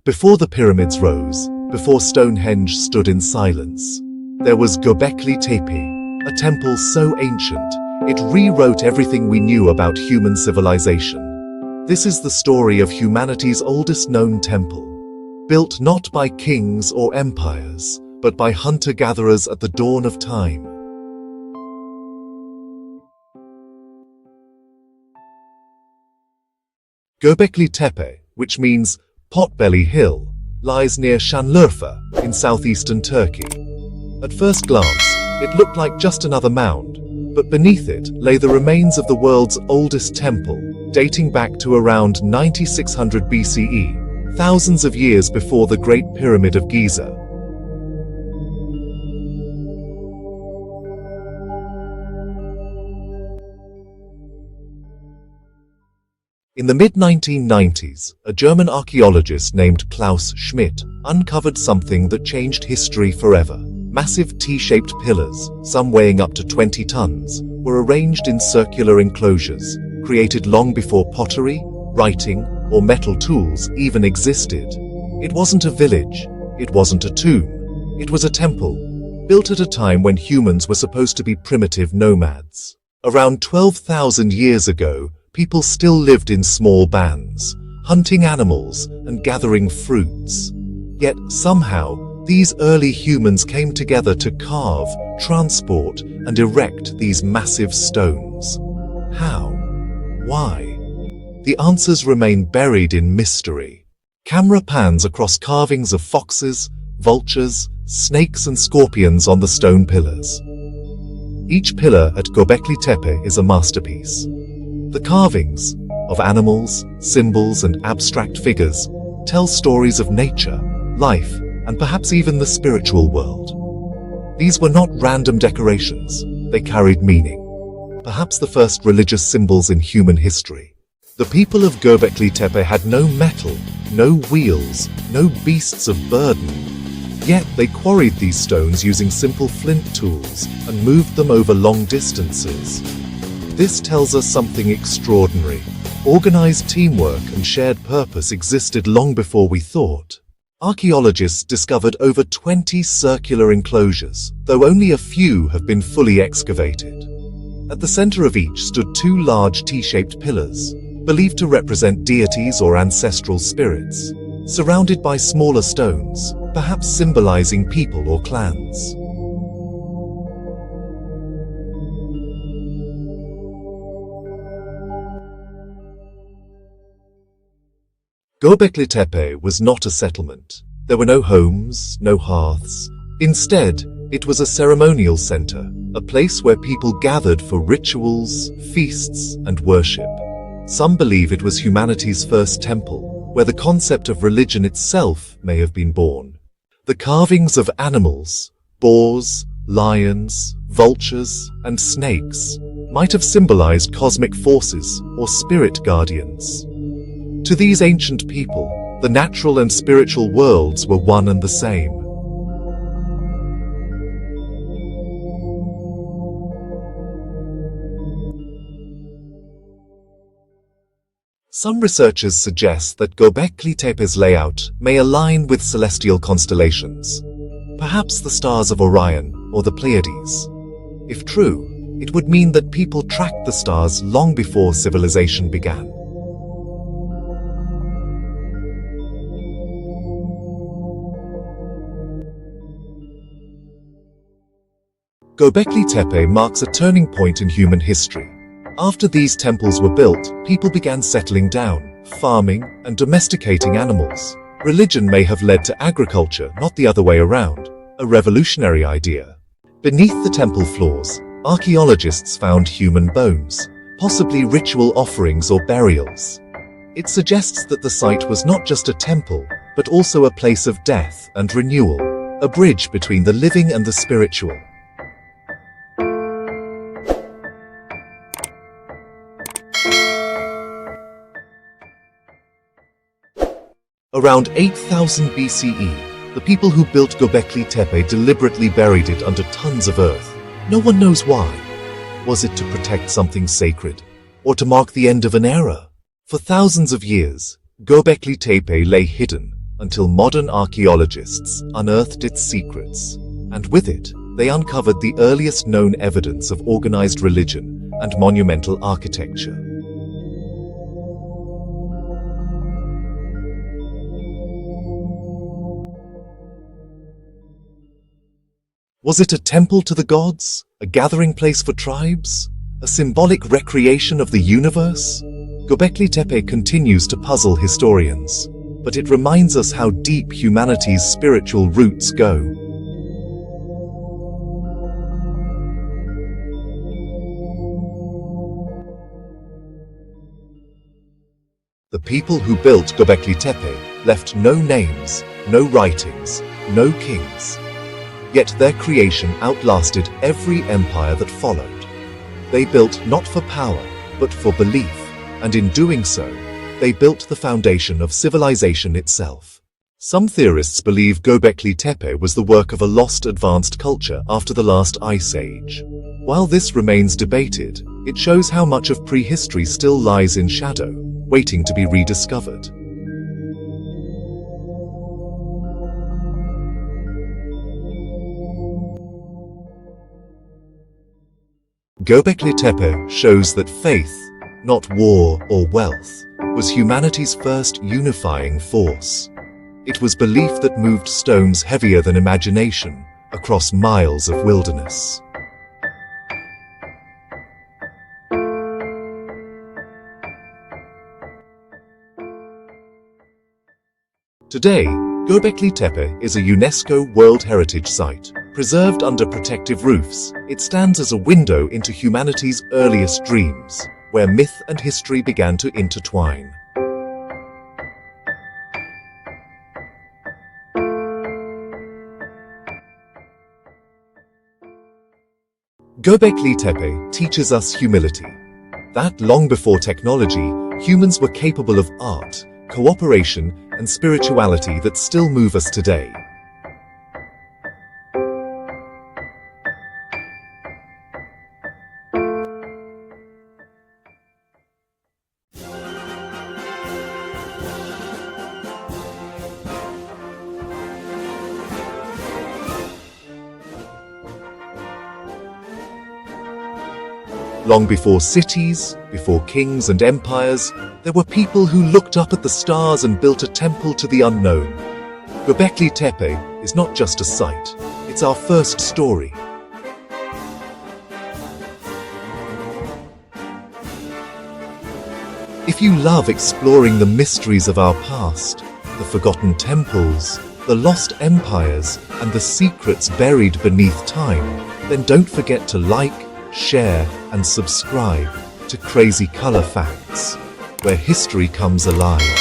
Before the pyramids rose, before Stonehenge stood in silence, there was Göbekli Tepe, a temple so ancient, it rewrote everything we knew about human civilization. This is the story of humanity's oldest known temple, built not by kings or empires, but by hunter-gatherers at the dawn of time. Göbekli Tepe, which means Potbelly Hill, lies near Şanlıurfa in southeastern Turkey. At first glance, it looked like just another mound, but beneath it lay the remains of the world's oldest temple, dating back to around 9600 BCE, thousands of years before the Great Pyramid of Giza. In the mid-1990s, a German archaeologist named Klaus Schmidt uncovered something that changed history forever. Massive T-shaped pillars, some weighing up to 20 tons, were arranged in circular enclosures, created long before pottery, writing, or metal tools even existed. It wasn't a village, it wasn't a tomb, it was a temple, built at a time when humans were supposed to be primitive nomads. Around 12,000 years ago, people still lived in small bands, hunting animals and gathering fruits. Yet somehow, these early humans came together to carve, transport, and erect these massive stones. How? Why? The answers remain buried in mystery. Camera pans across carvings of foxes, vultures, snakes, and scorpions on the stone pillars. Each pillar at Göbekli Tepe is a masterpiece. The carvings, of animals, symbols, and abstract figures, tell stories of nature, life, and perhaps even the spiritual world. These were not random decorations, they carried meaning. Perhaps the first religious symbols in human history. The people of Göbekli Tepe had no metal, no wheels, no beasts of burden. Yet they quarried these stones using simple flint tools and moved them over long distances. This tells us something extraordinary. Organized teamwork and shared purpose existed long before we thought. Archaeologists discovered over 20 circular enclosures, though only a few have been fully excavated. At the center of each stood two large T-shaped pillars, believed to represent deities or ancestral spirits, surrounded by smaller stones, perhaps symbolizing people or clans. Göbekli Tepe was not a settlement. There were no homes, no hearths. Instead, it was a ceremonial center, a place where people gathered for rituals, feasts, and worship. Some believe it was humanity's first temple, where the concept of religion itself may have been born. The carvings of animals, boars, lions, vultures, and snakes, might have symbolized cosmic forces or spirit guardians. To these ancient people, the natural and spiritual worlds were one and the same. Some researchers suggest that Göbekli Tepe's layout may align with celestial constellations, perhaps the stars of Orion or the Pleiades. If true, it would mean that people tracked the stars long before civilization began. Göbekli Tepe marks a turning point in human history. After these temples were built, people began settling down, farming, and domesticating animals. Religion may have led to agriculture, not the other way around, a revolutionary idea. Beneath the temple floors, archaeologists found human bones, possibly ritual offerings or burials. It suggests that the site was not just a temple, but also a place of death and renewal, a bridge between the living and the spiritual. Around 8000 BCE, the people who built Göbekli Tepe deliberately buried it under tons of earth. No one knows why. Was it to protect something sacred? Or to mark the end of an era? For thousands of years, Göbekli Tepe lay hidden, until modern archaeologists unearthed its secrets. And with it, they uncovered the earliest known evidence of organized religion and monumental architecture. Was it a temple to the gods? A gathering place for tribes? A symbolic recreation of the universe? Göbekli Tepe continues to puzzle historians, but it reminds us how deep humanity's spiritual roots go. The people who built Göbekli Tepe left no names, no writings, no kings. Yet their creation outlasted every empire that followed. They built not for power, but for belief, and in doing so, they built the foundation of civilization itself. Some theorists believe Göbekli Tepe was the work of a lost advanced culture after the last ice age. While this remains debated, it shows how much of prehistory still lies in shadow, waiting to be rediscovered. Göbekli Tepe shows that faith, not war or wealth, was humanity's first unifying force. It was belief that moved stones heavier than imagination across miles of wilderness. Today, Göbekli Tepe is a UNESCO World Heritage Site. Preserved under protective roofs, it stands as a window into humanity's earliest dreams, where myth and history began to intertwine. Göbekli Tepe teaches us humility. That long before technology, humans were capable of art, cooperation, and spirituality that still move us today. Long before cities, before kings and empires, there were people who looked up at the stars and built a temple to the unknown. Göbekli Tepe is not just a site, it's our first story. If you love exploring the mysteries of our past, the forgotten temples, the lost empires, and the secrets buried beneath time, then don't forget to like, share, and subscribe to Crazy Color Facts, where history comes alive.